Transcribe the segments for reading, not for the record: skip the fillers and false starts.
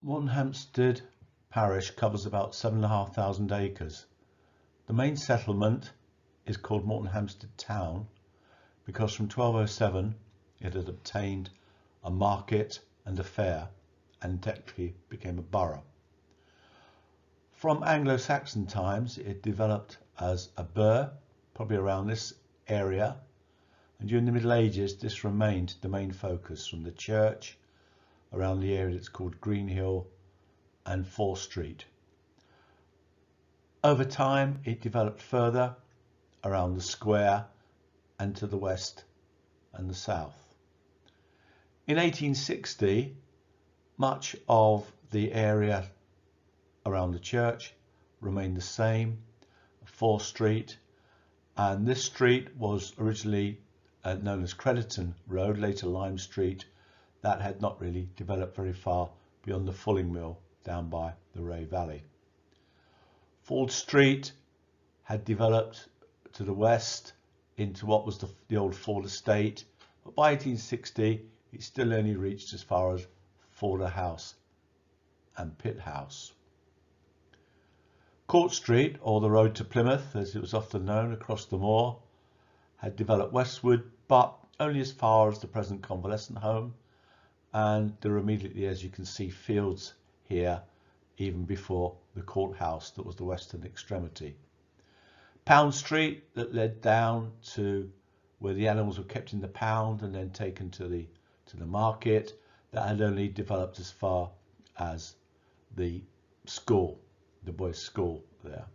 Moretonhampstead parish covers about 7,500 acres. The main settlement is called Moretonhampstead town because from 1207 it had obtained a market and a fair and technically became a borough. From Anglo-Saxon times it developed as a burh, probably around this area, and during the Middle Ages this remained the main focus from the church around the area that's called Greenhill and Fore Street. Over time it developed further around the square and to the west and the south. In 1860 much of the area around the church remained the same, Fore Street, and this street was originally known as Crediton Road, later Lime Street. That had not really developed very far beyond the fulling mill down by the Ray Valley. Ford Street had developed to the west into what was the old Ford estate, but by 1860 it still only reached as far as Forder House and Pitt House. Court Street, or the road to Plymouth as it was often known across the moor, had developed westward, but only as far as the present convalescent home, and there are immediately, as you can see, fields here even before the courthouse that was the western extremity. Pound Street, that led down to where the animals were kept in the pound and then taken to the market, that had only developed as far as the school, the boys' school there.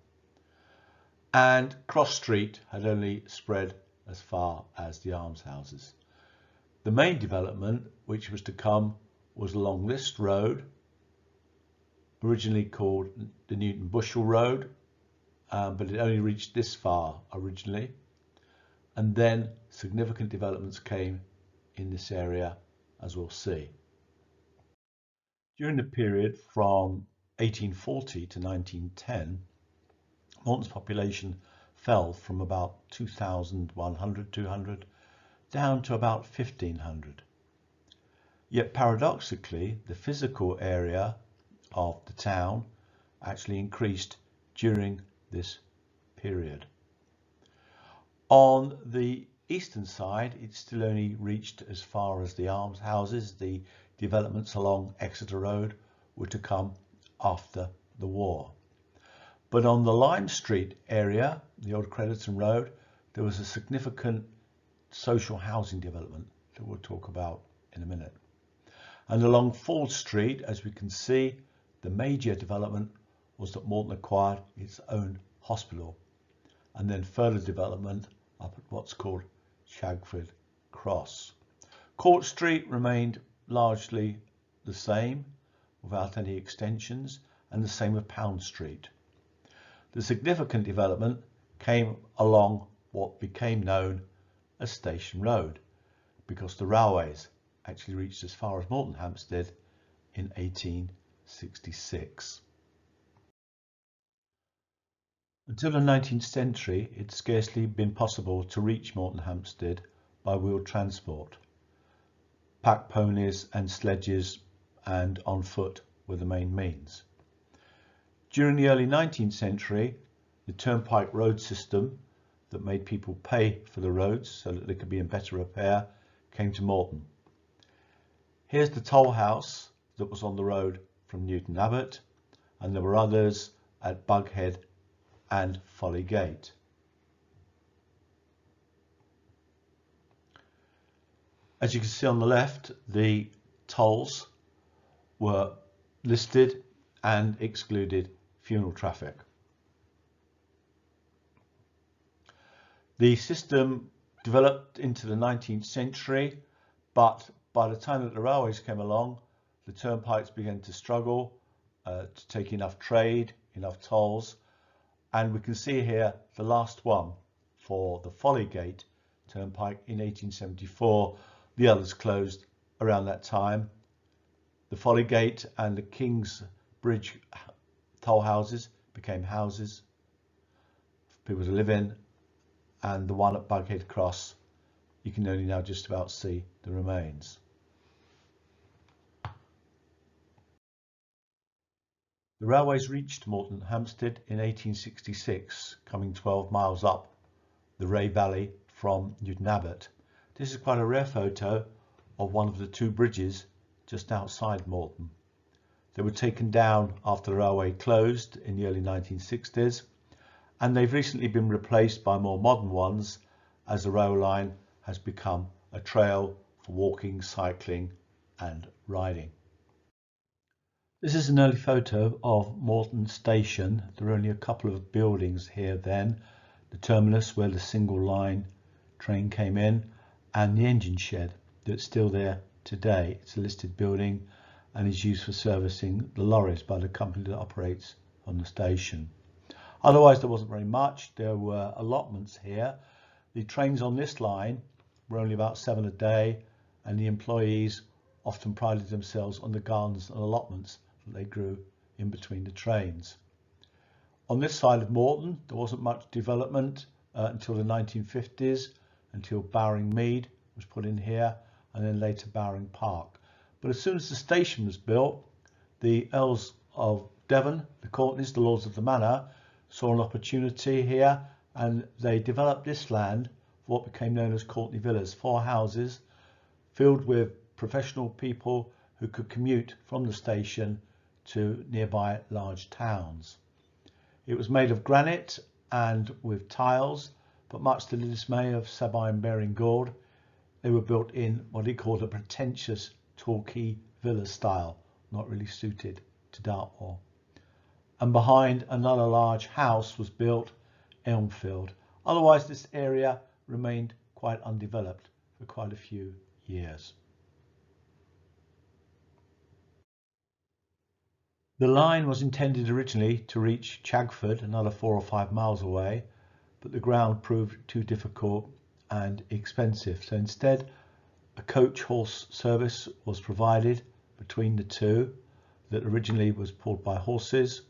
And Cross Street had only spread as far as the almshouses. The main development which was to come was along this road, originally called the Newton Bushel Road, but it only reached this far originally, and then significant developments came in this area, as we'll see. During the period from 1840 to 1910, Moreton's population fell from about 2,200 down to about 1,500. Yet paradoxically, the physical area of the town actually increased during this period. On the eastern side, it still only reached as far as the almshouses. The developments along Exeter Road were to come after the war. But on the Lime Street area, the old Crediton Road, there was a significant social housing development that we'll talk about in a minute. And along Ford Street, as we can see, the major development was that Moreton acquired its own hospital, and then further development up at what's called Chagford Cross. Court Street remained largely the same without any extensions, and the same with Pound Street. The significant development came along what became known as Station Road, because the railways actually reached as far as Moretonhampstead in 1866. Until the 19th century, it's scarcely been possible to reach Moretonhampstead by wheeled transport. Pack ponies and sledges and on foot were the main means. During the early 19th century, the turnpike road system that made people pay for the roads so that they could be in better repair came to Moreton. Here's the toll house that was on the road from Newton Abbot, and there were others at Bughead and Folly Gate. As you can see on the left, the tolls were listed and excluded funeral traffic. The system developed into the 19th century, but by the time that the railways came along, the turnpikes began to struggle to take enough trade, enough tolls, and we can see here the last one for the Folly Gate turnpike in 1874. The others closed around that time. The Folly Gate and the King's Bridge toll houses became houses for people to live in, and the one at Bughead Cross, you can only now just about see the remains. The railways reached Moretonhampstead in 1866, coming 12 miles up the Ray Valley from Newton Abbot. This is quite a rare photo of one of the two bridges just outside Moreton. They were taken down after the railway closed in the early 1960s, and they've recently been replaced by more modern ones as the rail line has become a trail for walking, cycling and riding. This is an early photo of Moreton Station. There are only a couple of buildings here then. The terminus where the single line train came in, and the engine shed that's still there today. It's a listed building and is used for servicing the lorries by the company that operates on the station. Otherwise there wasn't very much. There were allotments here. The trains on this line were only about 7 a day, and the employees often prided themselves on the gardens and allotments that they grew in between the trains. On this side of Moreton there wasn't much development until the 1950s, until Bowring Mead was put in here, and then later Bowring Park. But as soon as the station was built, the Earls of Devon, the Courtenays, the Lords of the Manor, saw an opportunity here, and they developed this land for what became known as Courtenay Villas, 4 houses filled with professional people who could commute from the station to nearby large towns. It was made of granite and with tiles, but much to the dismay of Sabine Baring Gould, they were built in what he called a pretentious Torquay villa style, not really suited to Dartmoor. And behind another large house was built Elmfield. Otherwise this area remained quite undeveloped for quite a few years. The line was intended originally to reach Chagford, another 4 or 5 miles away, but the ground proved too difficult and expensive. So instead, a coach horse service was provided between the two that originally was pulled by horses,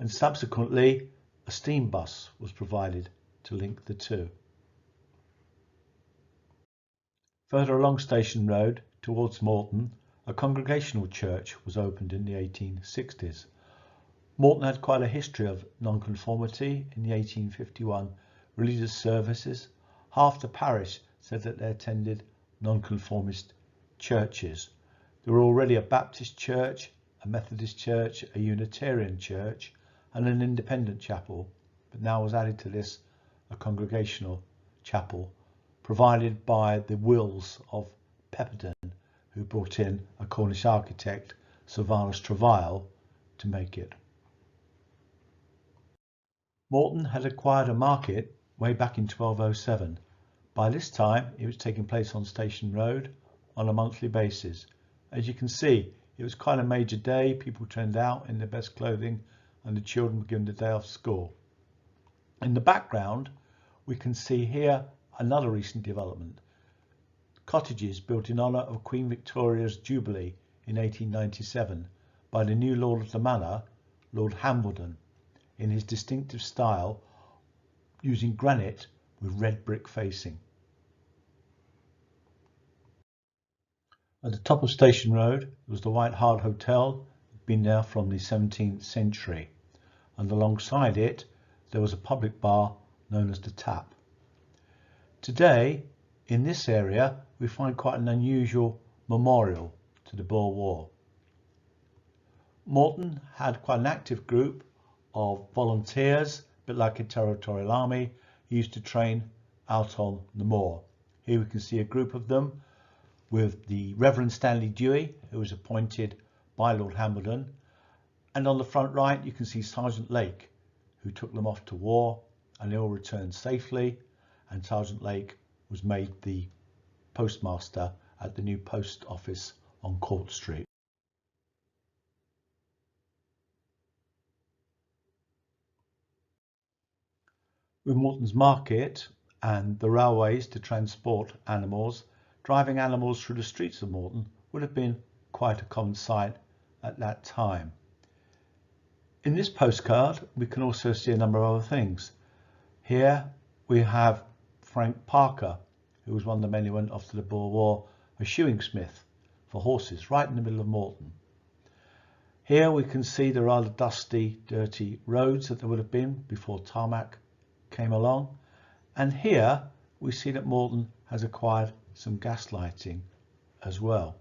and subsequently a steam bus was provided to link the two. Further along Station Road towards Moreton, a congregational church was opened in the 1860s. Moreton had quite a history of nonconformity. In the 1851 religious services, half the parish said that they attended nonconformist churches. There were already a Baptist church, a Methodist church, a Unitarian church and an independent chapel, but now was added to this a congregational chapel provided by the wills of Pepperden, who brought in a Cornish architect, Sylvanus Travail, to make it. Moreton had acquired a market way back in 1207. By this time it was taking place on Station Road on a monthly basis. As you can see, it was quite a major day. People turned out in their best clothing and the children were given the day off school. In the background we can see here another recent development. Cottages built in honour of Queen Victoria's Jubilee in 1897 by the new Lord of the Manor, Lord Hambledon, in his distinctive style, using granite with red brick facing. At the top of Station Road was the White Hart Hotel, been there from the 17th century, and alongside it there was a public bar known as the Tap. Today, in this area, we find quite an unusual memorial to the Boer War. Moreton had quite an active group of volunteers, a bit like a territorial army, who used to train out on the moor. Here we can see a group of them with the Reverend Stanley Dewey, who was appointed by Lord Hambledon, and on the front right you can see Sergeant Lake, who took them off to war, and they all returned safely, and Sergeant Lake was made the postmaster at the new post office on Court Street. With Moreton's market and the railways to transport animals, driving animals through the streets of Moreton would have been quite a common sight at that time. In this postcard we can also see a number of other things. Here we have Frank Parker, who was one of the men who went off to the Boer War, a shoeing smith for horses right in the middle of Moreton. Here we can see the rather dusty, dirty roads that there would have been before tarmac came along. And here we see that Moreton has acquired some gas lighting as well.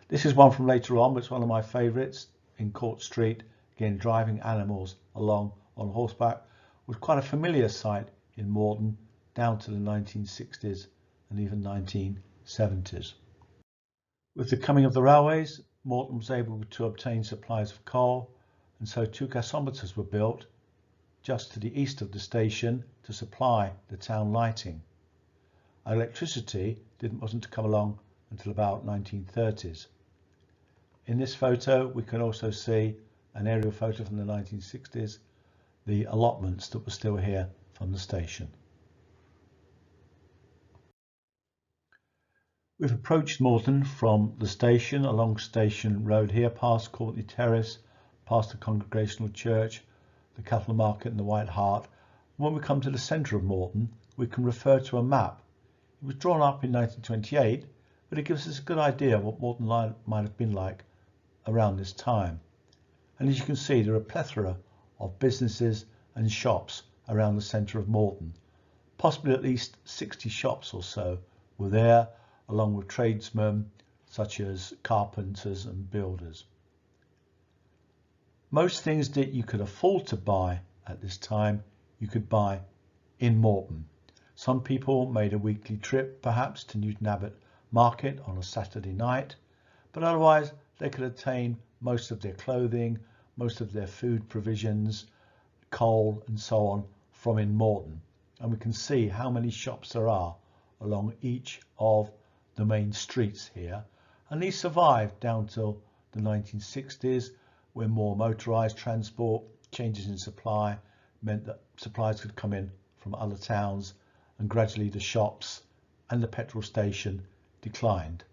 This is one from later on, but it's one of my favourites in Court Street. Again, driving animals along on horseback was quite a familiar sight in Moreton down to the 1960s and even 1970s. With the coming of the railways, Moreton was able to obtain supplies of coal, and so 2 gasometers were built just to the east of the station to supply the town lighting. Electricity wasn't to come along until about 1930s. In this photo we can also see an aerial photo from the 1960s, the allotments that were still here from the station. We've approached Moreton from the station along Station Road here, past Courtney Terrace, past the Congregational Church, the Cattle Market and the White Hart. When we come to the centre of Moreton, we can refer to a map. It was drawn up in 1928, but it gives us a good idea of what Moreton might have been like around this time. And as you can see, there are a plethora of businesses and shops around the centre of Moreton. Possibly at least 60 shops or so were there, along with tradesmen such as carpenters and builders. Most things that you could afford to buy at this time, you could buy in Moreton. Some people made a weekly trip perhaps to Newton Abbot Market on a Saturday night, but otherwise they could obtain most of their clothing, most of their food provisions, coal and so on from in Moreton. And we can see how many shops there are along each of the main streets here, and these survived down till the 1960s, when more motorised transport, changes in supply meant that supplies could come in from other towns, and gradually the shops and the petrol station declined.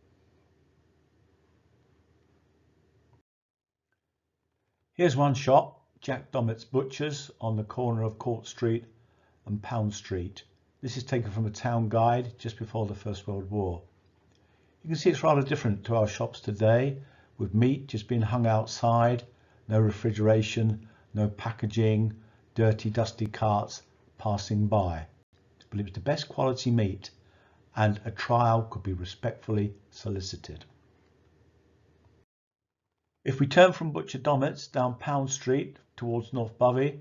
Here's one shop, Jack Dommett's Butchers, on the corner of Court Street and Pound Street. This is taken from a town guide just before the First World War. You can see it's rather different to our shops today, with meat just being hung outside, no refrigeration, no packaging, dirty, dusty carts passing by. But it was the best quality meat, and a trial could be respectfully solicited. If we turn from Butcher Dommett's down Pound Street towards North Bovey,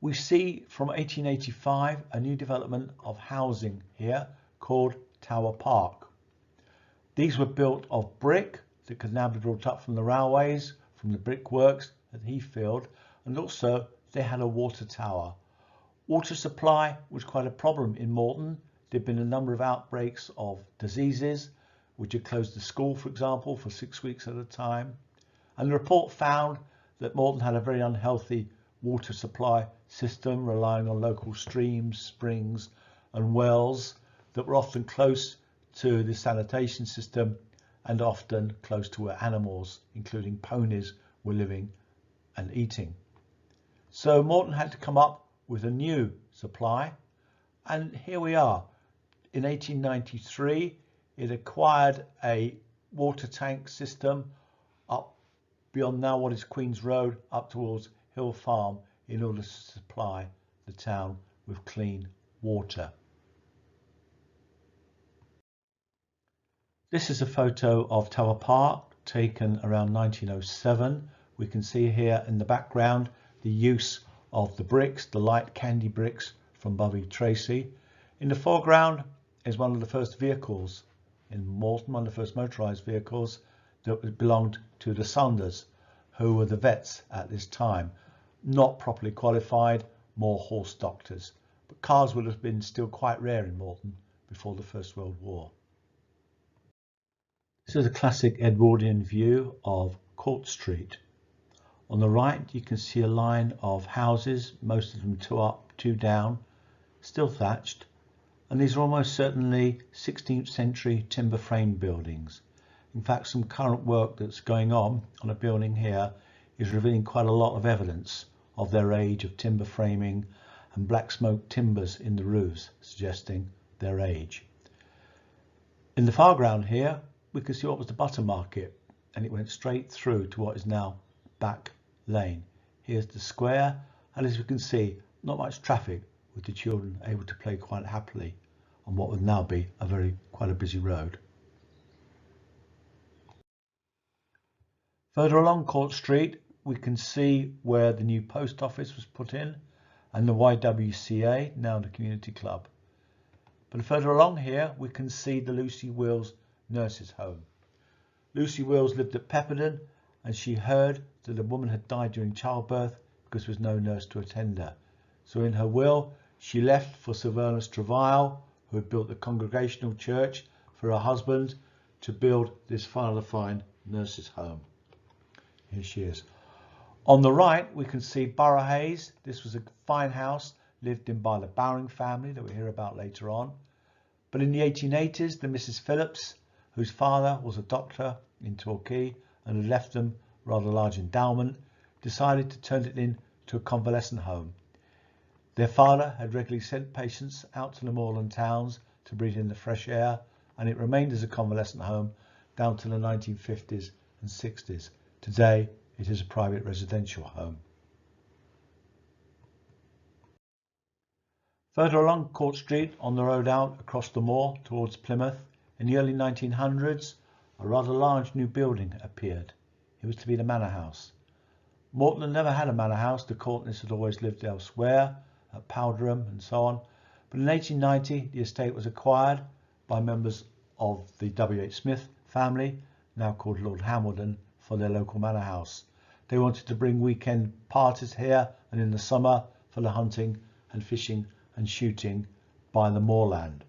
we see from 1885 a new development of housing here called Tower Park. These were built of brick that could now be brought up from the railways, from the brickworks at Heathfield, and also they had a water tower. Water supply was quite a problem in Moreton. There had been a number of outbreaks of diseases, which had closed the school, for example, for 6 weeks at a time. And the report found that Moreton had a very unhealthy water supply system, relying on local streams, springs and wells that were often close to the sanitation system and often close to where animals, including ponies, were living and eating. So Moreton had to come up with a new supply, and here we are. In 1893 it acquired a water tank system up beyond now what is Queen's Road up towards Hill Farm in order to supply the town with clean water. This is a photo of Tower Park taken around 1907. We can see here in the background the use of the bricks, the light candy bricks from Bovey Tracy. In the foreground is one of the first vehicles in Moreton, one of the first motorised vehicles that belonged to the Saunders, who were the vets at this time. Not properly qualified, more horse doctors. But cars would have been still quite rare in Moreton before the First World War. This is a classic Edwardian view of Court Street. On the right you can see a line of houses, most of them 2 up, 2 down, still thatched, and these are almost certainly 16th century timber frame buildings. In fact, some current work that's going on a building here is revealing quite a lot of evidence of their age of timber framing and black smoke timbers in the roofs, suggesting their age. In the foreground here we can see what was the butter market, and it went straight through to what is now Back Lane. Here's the square, and as we can see, not much traffic, with the children able to play quite happily on what would now be quite a busy road. Further along Court Street, we can see where the new post office was put in and the YWCA, now the community club. But further along here, we can see the Lucy Wills nurses home. Lucy Wills lived at Pepperden, and she heard that a woman had died during childbirth because there was no nurse to attend her. So in her will, she left for Sir Ernest Travail, who had built the Congregational Church for her husband, to build this rather fine nurses home. Here she is. On the right, we can see Borough Hayes. This was a fine house lived in by the Bowring family that we'll hear about later on. But in the 1880s, the Mrs. Phillips, whose father was a doctor in Torquay and had left them rather large endowment, decided to turn it into a convalescent home. Their father had regularly sent patients out to the moorland towns to breathe in the fresh air, and it remained as a convalescent home down to the 1950s and 60s. Today, it is a private residential home. Further along Court Street, on the road out across the moor towards Plymouth, in the early 1900s, a rather large new building appeared. It was to be the manor house. Moreton had never had a manor house. The Courtneys had always lived elsewhere, at Powderham and so on. But in 1890, the estate was acquired by members of the W.H. Smith family, now called Lord Hambledon, for their local manor house. They wanted to bring weekend parties here, and in the summer for the hunting and fishing and shooting by the moorland.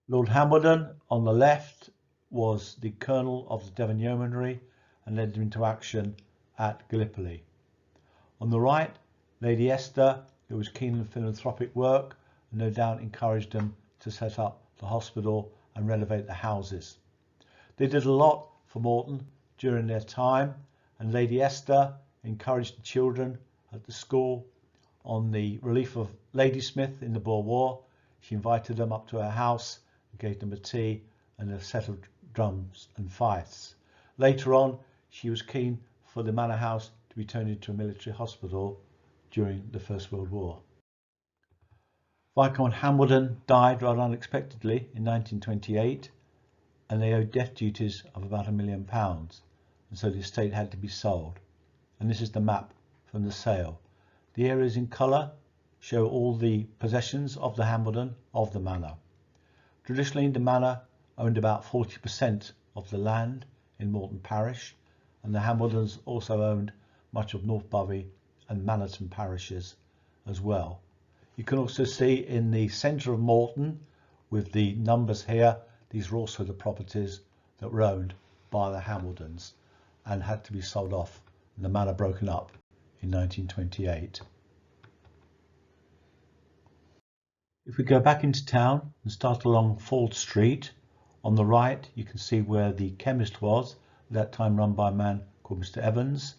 Lord Hambledon, on the left, was the colonel of the Devon Yeomanry and led them into action at Gallipoli. On the right, Lady Esther, who was keen on philanthropic work, and no doubt encouraged them to set up the hospital and renovate the houses. They did a lot for Moreton during their time, and Lady Esther encouraged the children at the school on the relief of Ladysmith in the Boer War. She invited them up to her house and gave them a tea and a set of drums and fifes. Later on, she was keen for the manor house to be turned into a military hospital during the First World War. Viscount Hambledon died rather unexpectedly in 1928, and they owed death duties of about £1 million, and so the estate had to be sold. And this is the map from the sale. The areas in colour show all the possessions of the Hambledon of the manor. Traditionally, the manor owned about 40% of the land in Moreton parish, and the Hambledons also owned much of North Bovey and Manorton parishes as well. You can also see in the centre of Moreton, with the numbers here, these were also the properties that were owned by the Hambledons and had to be sold off, and the manor broken up in 1928. If we go back into town and start along Ford Street, on the right you can see where the chemist was, at that time run by a man called Mr. Evans,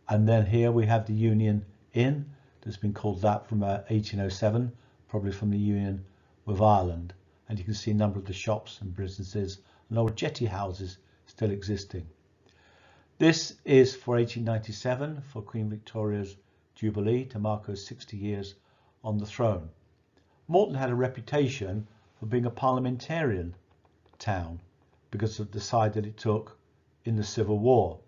and then here we have the Union Inn, that's been called that from 1807, probably from the union with Ireland, and you can see a number of the shops and businesses and old jetty houses still existing. This is for 1897, for Queen Victoria's Jubilee, to mark her 60 years on the throne. Moreton had a reputation for being a parliamentarian town because of the side that it took in the Civil War,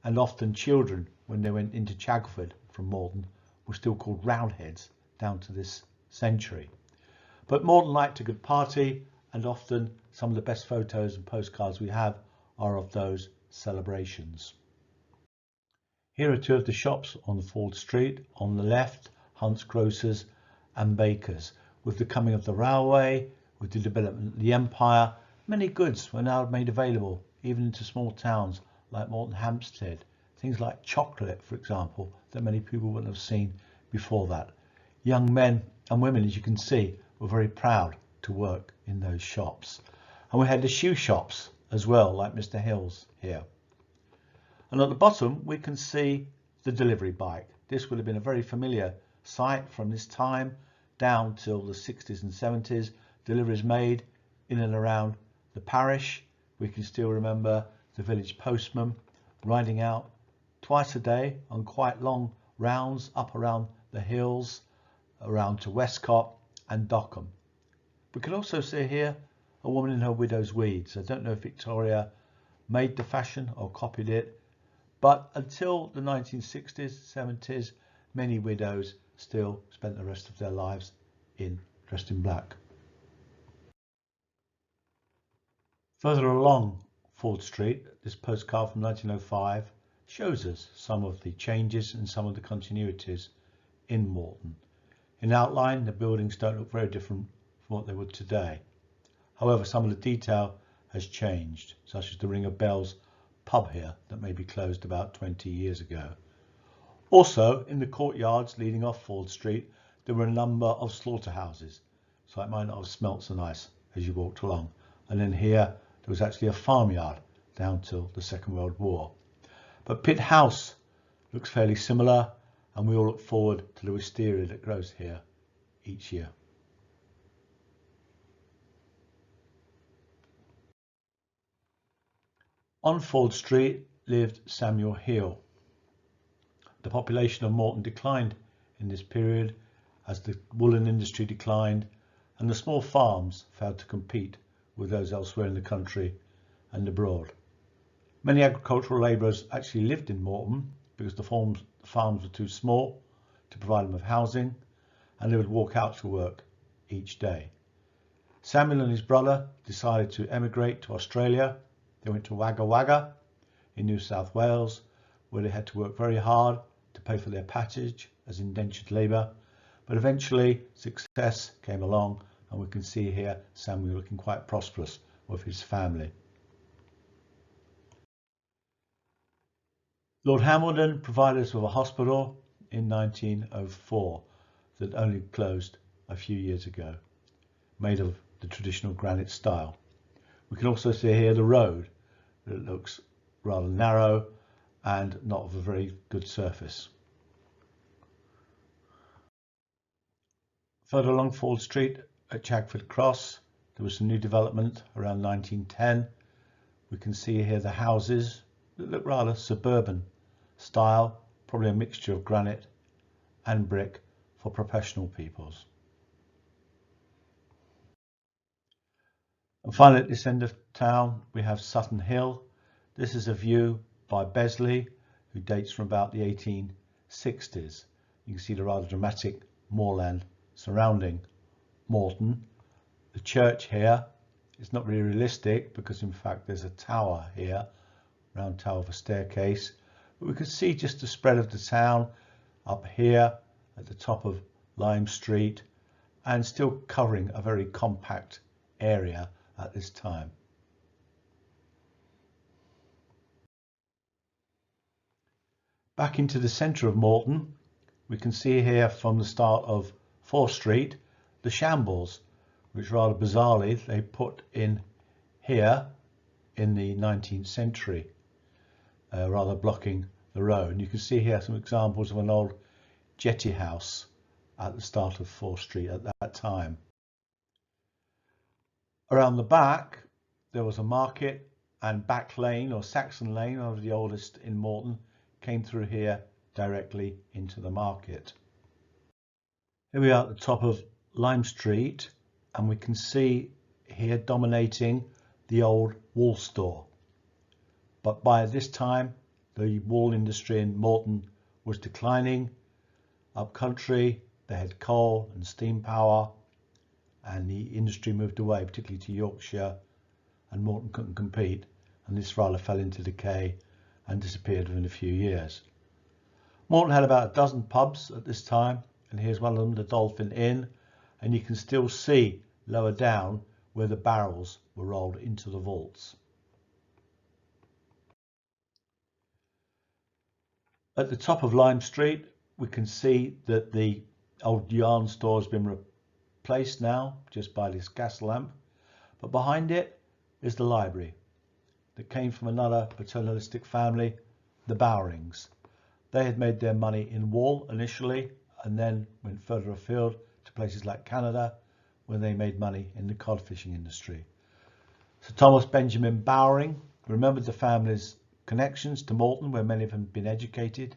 and often children, when they went into Chagford from Moreton, were still called Roundheads down to this century. But Moreton liked a good party, and often some of the best photos and postcards we have are of those celebrations. Here are two of the shops on Ford Street. On the left, Hunt's Grocers and Bakers. With the coming of the railway, with the development of the empire, many goods were now made available, even into small towns like Moretonhampstead. Things like chocolate, for example, that many people wouldn't have seen before that. Young men and women, as you can see, were very proud to work in those shops. And we had the shoe shops as well, like Mr. Hill's here. And at the bottom, we can see the delivery bike. This would have been a very familiar sight from this time down till the 60s and 70s. Deliveries made in and around the parish. We can still remember the village postman, riding out twice a day on quite long rounds up around the hills, around to Westcott and Dockham. We can also see here a woman in her widow's weeds. I don't know if Victoria made the fashion or copied it, but until the 1960s, 70s, many widows still spent the rest of their lives dressed in black. Further along Ford Street, this postcard from 1905 shows us some of the changes and some of the continuities in Moreton. In outline, the buildings don't look very different from what they would today. However, some of the detail has changed, such as the Ring of Bells pub here that may be closed about 20 years ago. Also, in the courtyards leading off Ford Street, there were a number of slaughterhouses, so it might not have smelt so nice as you walked along. And then here, there was actually a farmyard down till the Second World War. But Pitt House looks fairly similar, and we all look forward to the wisteria that grows here each year. On Ford Street lived Samuel Heel. The population of Moreton declined in this period as the woolen industry declined and the small farms failed to compete with those elsewhere in the country and abroad. Many agricultural labourers actually lived in Moreton because the farms were too small to provide them with housing, and they would walk out to work each day. Samuel and his brother decided to emigrate to Australia. They went to Wagga Wagga in New South Wales, where they had to work very hard to pay for their passage as indentured labour, but eventually success came along, and we can see here Samuel looking quite prosperous with his family. Lord Hambledon provided us with a hospital in 1904 that only closed a few years ago, made of the traditional granite style. We can also see here the road that looks rather narrow and not of a very good surface. Further along Ford Street at Chagford Cross, there was a new development around 1910. We can see here the houses that look rather suburban style, probably a mixture of granite and brick for professional peoples. And finally, at this end of town, we have Sutton Hill. This is a view by Besley, who dates from about the 1860s. You can see the rather dramatic moorland surrounding Moreton. The church here is not really realistic because in fact there's a tower here, round tower with a staircase. But we can see just the spread of the town up here at the top of Lime Street and still covering a very compact area at this time. Back into the centre of Moreton, we can see here from the start of 4th Street the shambles, which rather bizarrely they put in here in the 19th century, rather blocking the road. And you can see here some examples of an old jetty house at the start of 4th Street at that time. Around the back there was a market, and Back Lane, or Saxon Lane, one of the oldest in Moreton, came through here directly into the market. Here we are at the top of Lime Street, and we can see here dominating the old wool store. But by this time the wool industry in Moreton was declining. Up country they had coal and steam power, and the industry moved away, particularly to Yorkshire, and Moreton couldn't compete, and this rather fell into decay and disappeared within a few years. Moreton had about a dozen pubs at this time, and here's one of them, the Dolphin Inn, and you can still see lower down where the barrels were rolled into the vaults. At the top of Lime Street we can see that the old yarn store has been replaced now just by this gas lamp, but behind it is the library that came from another paternalistic family, the Bowrings. They had made their money in wool initially and then went further afield to places like Canada, where they made money in the cod fishing industry. Sir Thomas Benjamin Bowring remembered the family's connections to Moreton, where many of them had been educated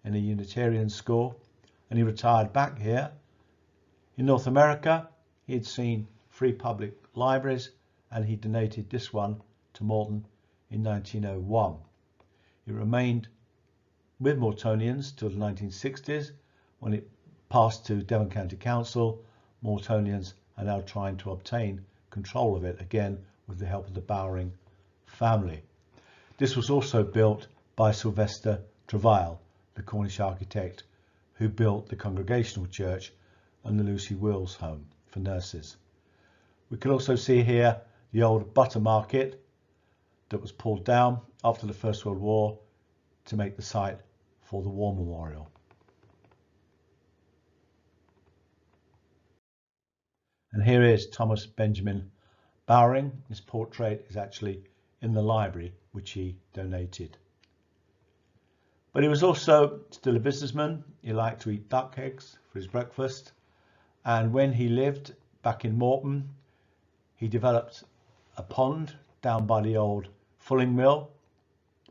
in a Unitarian school, and he retired back here. In North America, he had seen 3 public libraries, and he donated this one to Moreton in 1901. He remained with Moretonians till the 1960s, when it passed to Devon County Council. Moretonians are now trying to obtain control of it, again with the help of the Bowring family. This was also built by Sylvester Travail, the Cornish architect who built the Congregational Church and the Lucy Wills Home for nurses. We can also see here the old butter market that was pulled down after the First World War to make the site for the War Memorial. And here is Thomas Benjamin Bowring. His portrait is actually in the library which he donated. But he was also still a businessman. He liked to eat duck eggs for his breakfast. And when he lived back in Moreton, he developed a pond down by the old fulling mill,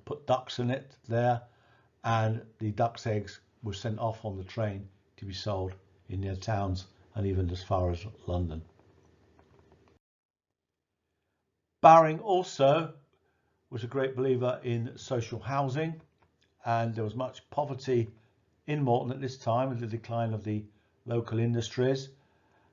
put ducks in it there, and the duck's eggs were sent off on the train to be sold in their towns and even as far as London. Bowring also was a great believer in social housing, and there was much poverty in Moreton at this time with the decline of the local industries,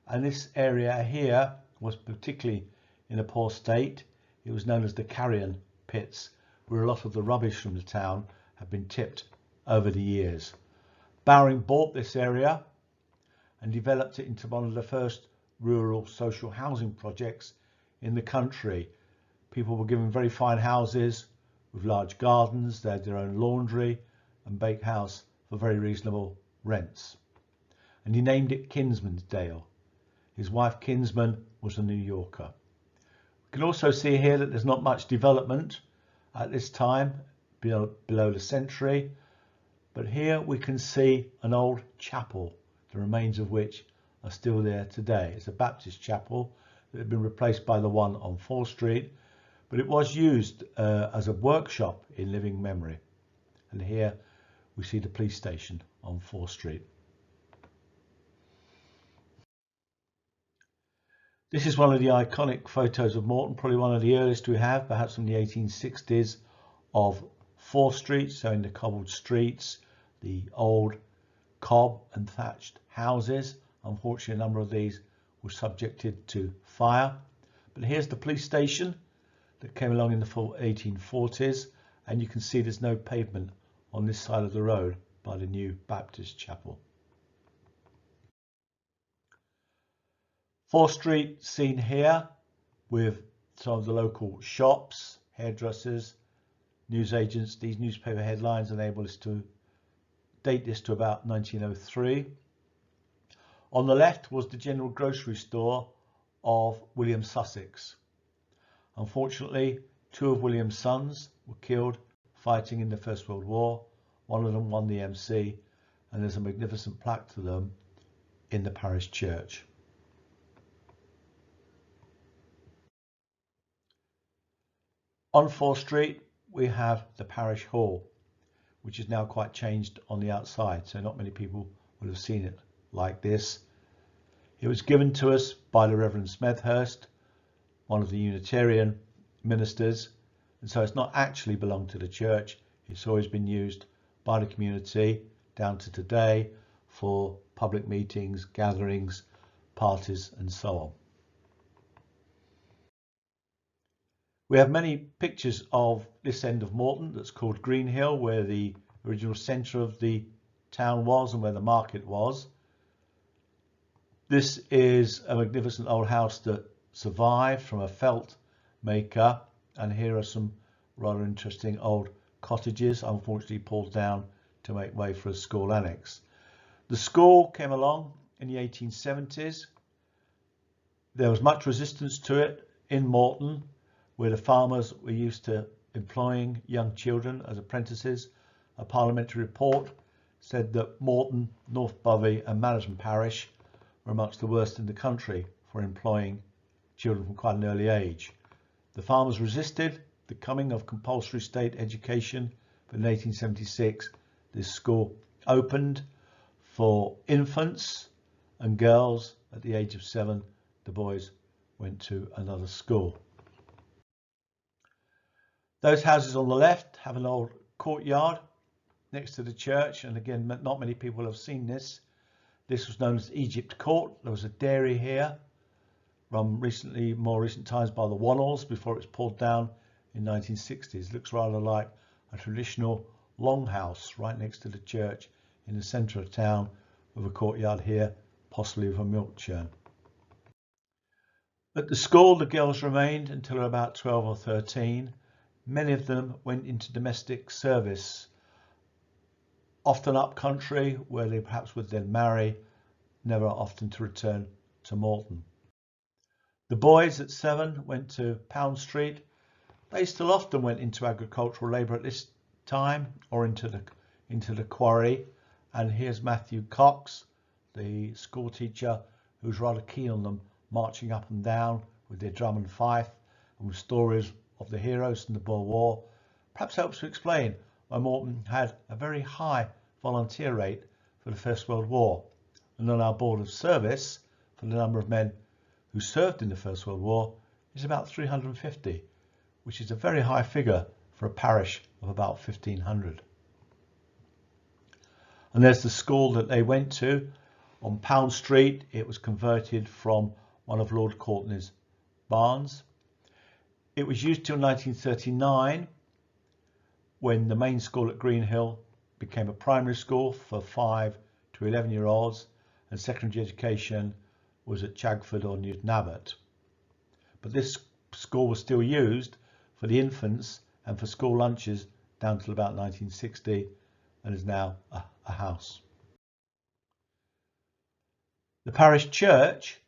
and this area here was particularly in a poor state. It was known as the carrion pits, where a lot of the rubbish from the town had been tipped over the years. Bowring bought this area and developed it into one of the first rural social housing projects in the country. People were given very fine houses with large gardens. They had their own laundry and bakehouse for very reasonable rents. And he named it Kinsmansdale. His wife Kinsman was a New Yorker. We can also see here that there's not much development at this time, below the century. But here we can see an old chapel, the remains of which are still there today. It's a Baptist chapel that had been replaced by the one on 4th Street, but it was used as a workshop in living memory. And here we see the police station on 4th Street. This is one of the iconic photos of Moreton, probably one of the earliest we have, perhaps from the 1860s, of 4th Street, showing the cobbled streets, the old cob and thatched houses. Unfortunately, a number of these were subjected to fire. But here's the police station that came along in the 1840s, and you can see there's no pavement on this side of the road by the new Baptist chapel. 4th Street seen here with some of the local shops, hairdressers, newsagents. These newspaper headlines enable us to date this to about 1903. On the left was the general grocery store of William Sussex. Unfortunately, 2 of William's sons were killed fighting in the First World War. One of them won the MC, and there's a magnificent plaque to them in the parish church. On 4th Street, we have the parish hall, which is now quite changed on the outside, so not many people would have seen it like this. It was given to us by the Reverend Smethurst, one of the Unitarian ministers, and so it's not actually belonged to the church. It's always been used by the community down to today for public meetings, gatherings, parties, and so on. We have many pictures of this end of Moreton that's called Greenhill, where the original centre of the town was and where the market was. This is a magnificent old house that survived from a felt maker, and here are some rather interesting old cottages, unfortunately pulled down to make way for a school annex. The school came along in the 1870s. There was much resistance to it in Moreton, where the farmers were used to employing young children as apprentices. A parliamentary report said that Moreton, North Bovey and Management Parish were amongst the worst in the country for employing children from quite an early age. The farmers resisted, the coming of compulsory state education, but in 1876 this school opened for infants and girls. At the age of 7, the boys went to another school. Those houses on the left have an old courtyard next to the church, and again, not many people have seen this. This was known as Egypt Court. There was a dairy here from more recent times by the Wannells before it was pulled down in 1960s. It looks rather like a traditional longhouse right next to the church in the centre of town, with a courtyard here, possibly with a milk churn. At the school, the girls remained until about 12 or 13. Many of them went into domestic service, often up country, where they perhaps would then marry, never often to return to Moreton. The boys at 7 went to Pound Street. They still often went into agricultural labour at this time, or into the quarry. And here's Matthew Cox, the school teacher, who's rather keen on them marching up and down with their drum and fife, and with stories of the heroes in the Boer War. Perhaps helps to explain why Moreton had a very high volunteer rate for the First World War. And on our board of service, for the number of men who served in the First World War, is about 350, which is a very high figure for a parish of about 1,500. And there's the school that they went to on Pound Street. It was converted from one of Lord Courtenay's barns. It was used till 1939, when the main school at Greenhill became a primary school for 5 to 11-year-olds, and secondary education was at Chagford or Newton Abbot. But this school was still used for the infants and for school lunches down till about 1960, and is now a house. The parish church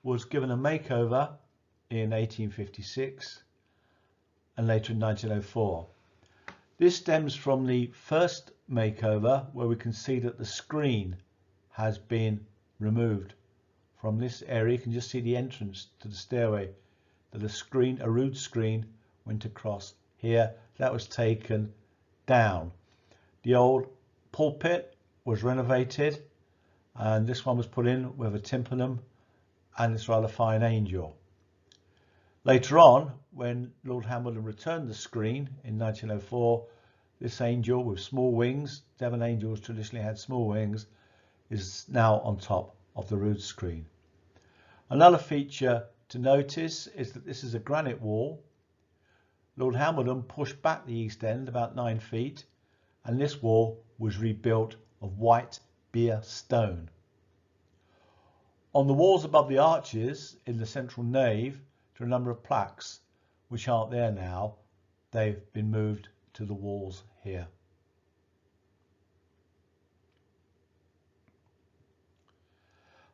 was given a makeover in 1856 and later in 1904. This stems from the first makeover, where we can see that the screen has been removed from this area. You can just see the entrance to the stairway, that a rood screen went across here. That was taken down. The old pulpit was renovated, and this one was put in with a tympanum and this rather fine angel. Later on, when Lord Hambledon returned the screen in 1904, this angel with small wings, Devon angels traditionally had small wings, is now on top of the rood screen. Another feature to notice is that this is a granite wall. Lord Hambledon pushed back the east end about 9 feet, and this wall was rebuilt of white beer stone. On the walls above the arches in the central nave are a number of plaques which aren't there now. They've been moved to the walls here.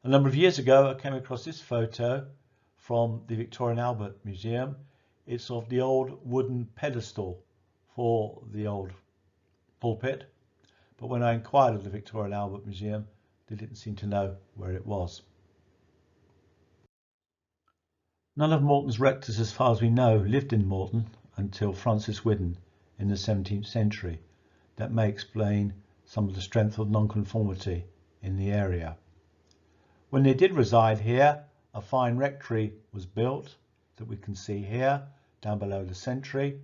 A number of years ago, I came across this photo from the Victoria and Albert Museum. It's of the old wooden pedestal for the old pulpit, but when I inquired of the Victoria and Albert Museum, they didn't seem to know where it was. None of Moreton's rectors, as far as we know, lived in Moreton until Francis Whiddon in the 17th century. That may explain some of the strength of nonconformity in the area. When they did reside here, a fine rectory was built that we can see here down below the sentry.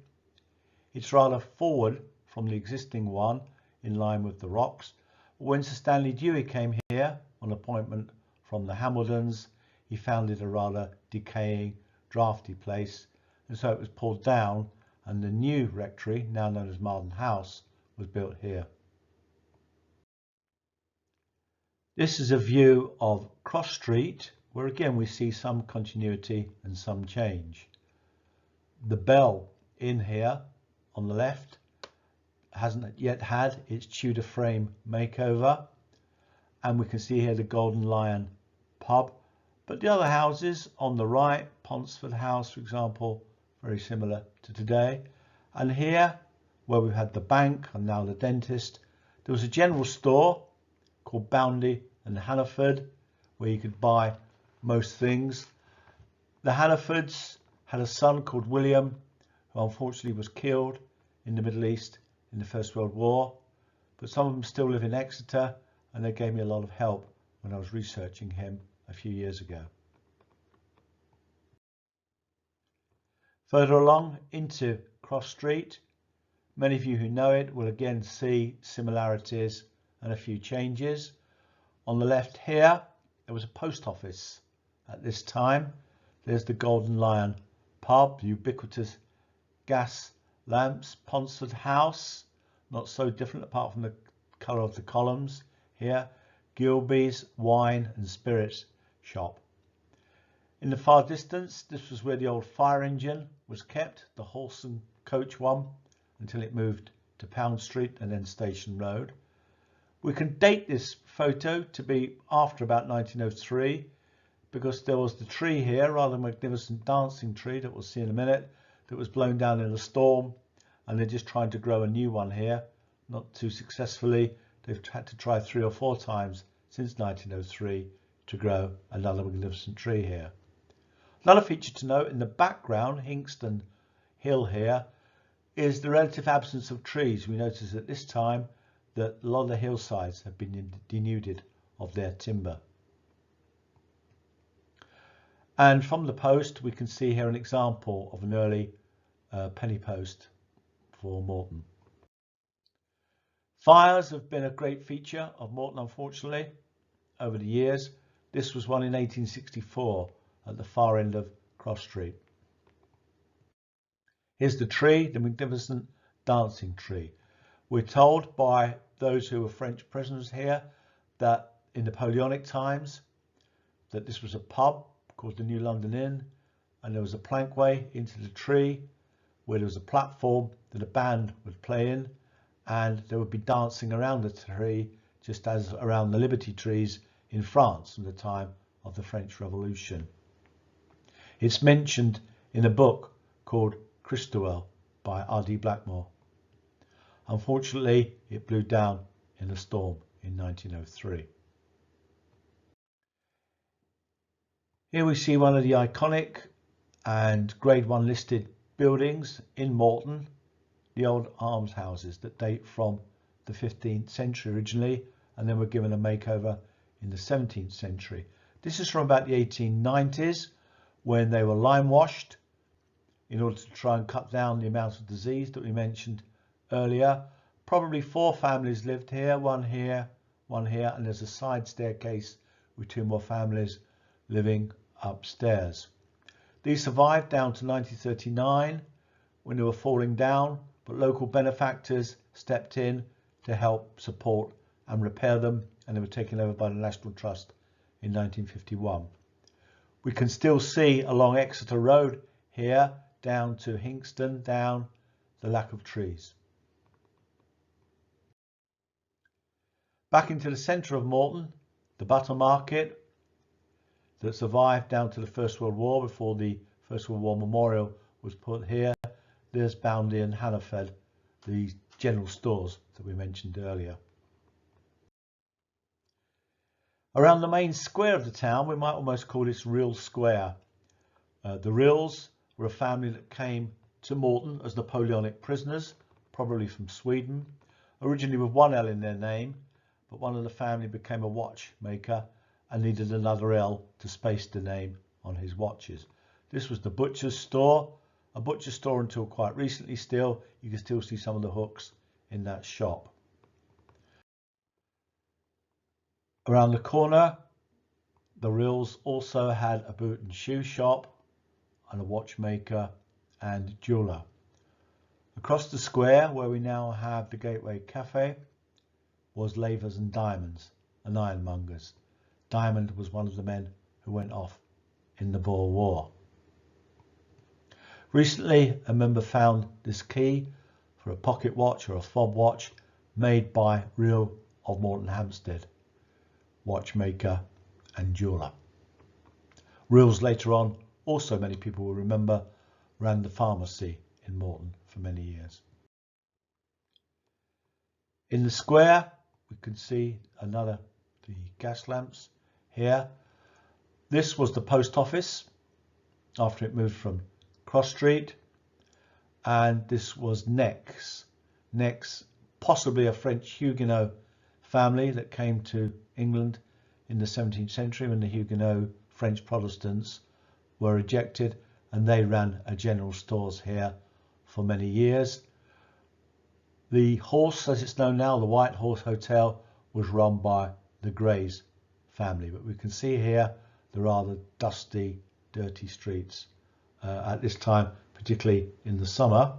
It's rather forward from the existing one, in line with the rocks. When Sir Stanley Dewey came here on appointment from the Hambledons, he found it a rather decaying, draughty place, and so it was pulled down, and the new rectory, now known as Marden House, was built here. This is a view of Cross Street, where again we see some continuity and some change. The bell in here on the left hasn't yet had its Tudor frame makeover, and we can see here the Golden Lion pub. But the other houses on the right, Ponsford House, for example, very similar to today. And here, where we've had the bank and now the dentist, there was a general store called Boundy and Hannaford, where you could buy most things. The Hannafords had a son called William, who unfortunately was killed in the Middle East in the First World War, but some of them still live in Exeter, and they gave me a lot of help when I was researching him a few years ago. Further along into Cross Street, many of you who know it will again see similarities and a few changes. On the left here, there was a post office at this time. There's the Golden Lion pub, the ubiquitous gas lamps, Ponsford House, not so different apart from the colour of the columns here, Gilby's wine and spirits shop. In the far distance, this was where the old fire engine was kept, the horse and coach one, until it moved to Pound Street and then Station Road. We can date this photo to be after about 1903 because there was the tree here, rather magnificent dancing tree that we'll see in a minute, that was blown down in a storm, and they're just trying to grow a new one here, not too successfully. They've had to try 3 or 4 times since 1903 to grow another magnificent tree here. Another feature to note in the background, Hinxton Hill here, is the relative absence of trees. We notice at this time that a lot of the hillsides have been denuded of their timber. And from the post, we can see here an example of an early penny post for Moreton. Fires have been a great feature of Moreton, unfortunately, over the years. This was one in 1864 at the far end of Cross Street. Here's the tree, the magnificent dancing tree. We're told by those who were French prisoners here that in Napoleonic times that this was a pub called the New London Inn, and there was a plankway into the tree where there was a platform that a band would play in, and they would be dancing around the tree just as around the Liberty trees in France from the time of the French Revolution. It's mentioned in a book called Christowell by R.D. Blackmore. Unfortunately, it blew down in a storm in 1903. Here we see one of the iconic and Grade 1 listed buildings in Moreton, the old almshouses that date from the 15th century originally, and then were given a makeover in the 17th century. This is from about the 1890s, when they were lime washed in order to try and cut down the amount of disease that we mentioned earlier. Probably 4 families lived here, one here, and there's a side staircase with 2 more families living upstairs. These survived down to 1939 when they were falling down, but local benefactors stepped in to help support and repair them, and they were taken over by the National Trust in 1951. We can still see along Exeter Road here down to Hinxton, down the lack of trees. Back into the centre of Moreton, the Butter Market that survived down to the First World War before the First World War Memorial was put here. There's Boundy and Hannaford, the general stores that we mentioned earlier. Around the main square of the town, we might almost call this Real Square. The Reals were a family that came to Moreton as Napoleonic prisoners, probably from Sweden, originally with 1 L in their name, but one of the family became a watchmaker and needed another L to space the name on his watches. This was the butcher's store, a butcher store until quite recently still. You can still see some of the hooks in that shop. Around the corner, the Reals also had a boot and shoe shop and a watchmaker and jeweller. Across the square, where we now have the Gateway Cafe, was Lavers and Diamonds, an ironmonger's. Diamond was one of the men who went off in the Boer War. Recently, a member found this key for a pocket watch or a fob watch made by Real of Moretonhampstead, watchmaker and jeweller. Reals later on, also many people will remember, ran the pharmacy in Moreton for many years. In the square, we can see the gas lamps here. This was the post office after it moved from Cross Street. and this was Nex, possibly a French Huguenot family that came to England in the 17th century when the Huguenot French Protestants were ejected, and they ran a general stores here for many years. The Horse, as it's known now, the White Horse Hotel, was run by the Greys family, but we can see here the rather dusty, dirty streets at this time, particularly in the summer.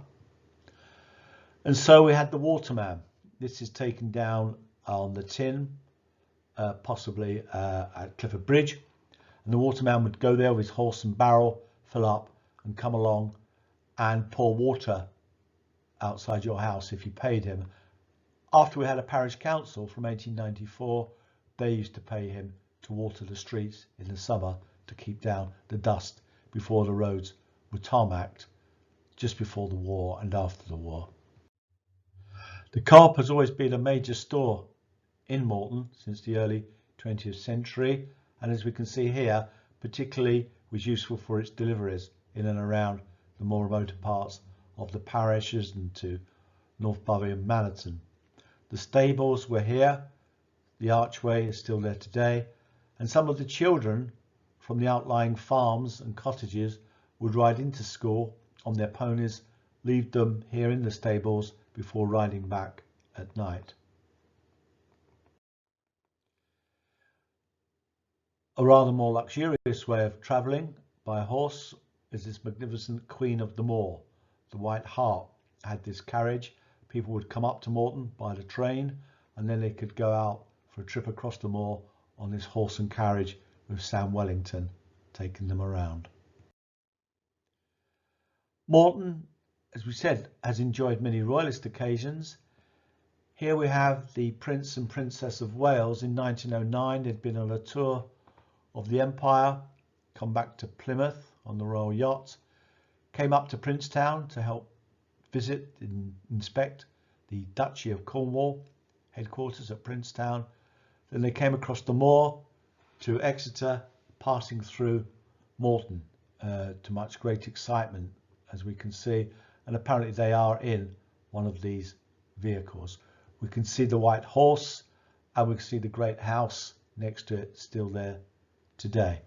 And so we had the Waterman. This is taken down on the tin, possibly at Clifford Bridge. And the Waterman would go there with his horse and barrel, fill up and come along and pour water outside your house if you paid him. After we had a parish council from 1894, they used to pay him to water the streets in the summer to keep down the dust before the roads were tarmacked, just before the war and after the war. The Co-op has always been a major store in Moreton since the early 20th century, and as we can see here, particularly was useful for its deliveries in and around the more remote parts of the parishes and to North Bovey and Mallerton. The stables were here, the archway is still there today, and some of the children from the outlying farms and cottages would ride into school on their ponies, leave them here in the stables before riding back at night. A rather more luxurious way of travelling by horse is this magnificent Queen of the Moor. The White Hart had this carriage. People would come up to Moreton by the train, and then they could go out for a trip across the moor on this horse and carriage with Sam Wellington taking them around. Moreton, as we said, has enjoyed many royalist occasions. Here we have the Prince and Princess of Wales. In 1909, they'd been on a tour of the Empire, come back to Plymouth on the Royal Yacht, came up to Princetown to help visit and inspect the Duchy of Cornwall, headquarters at Princetown. Then they came across the moor to Exeter, passing through Moreton to much great excitement, as we can see, and apparently they are in one of these vehicles. We can see the White Horse, and we can see the great house next to it still there today.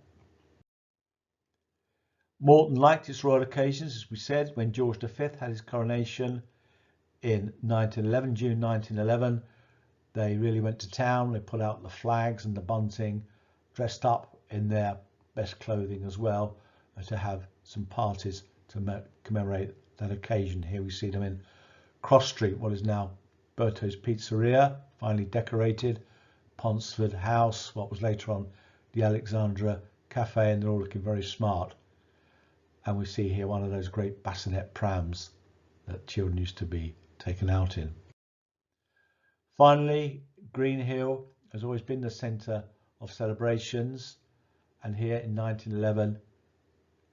Moreton liked its royal occasions, as we said, when George V had his coronation in 1911, June 1911. They really went to town. They put out the flags and the bunting, dressed up in their best clothing as well, to have some parties to commemorate that occasion. Here we see them in Cross Street, what is now Berto's Pizzeria, finely decorated, Ponsford House, what was later on the Alexandra Cafe, and they're all looking very smart. And we see here one of those great bassinet prams that children used to be taken out in. Finally, Greenhill has always been the centre of celebrations, and here in 1911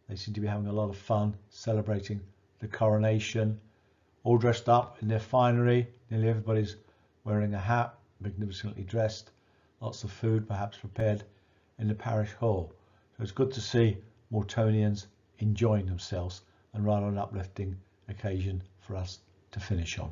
they seem to be having a lot of fun celebrating the coronation, all dressed up in their finery. Nearly everybody's wearing a hat, magnificently dressed, lots of food perhaps prepared in the parish hall. So it's good to see Moretonians enjoying themselves, and rather an uplifting occasion for us to finish on.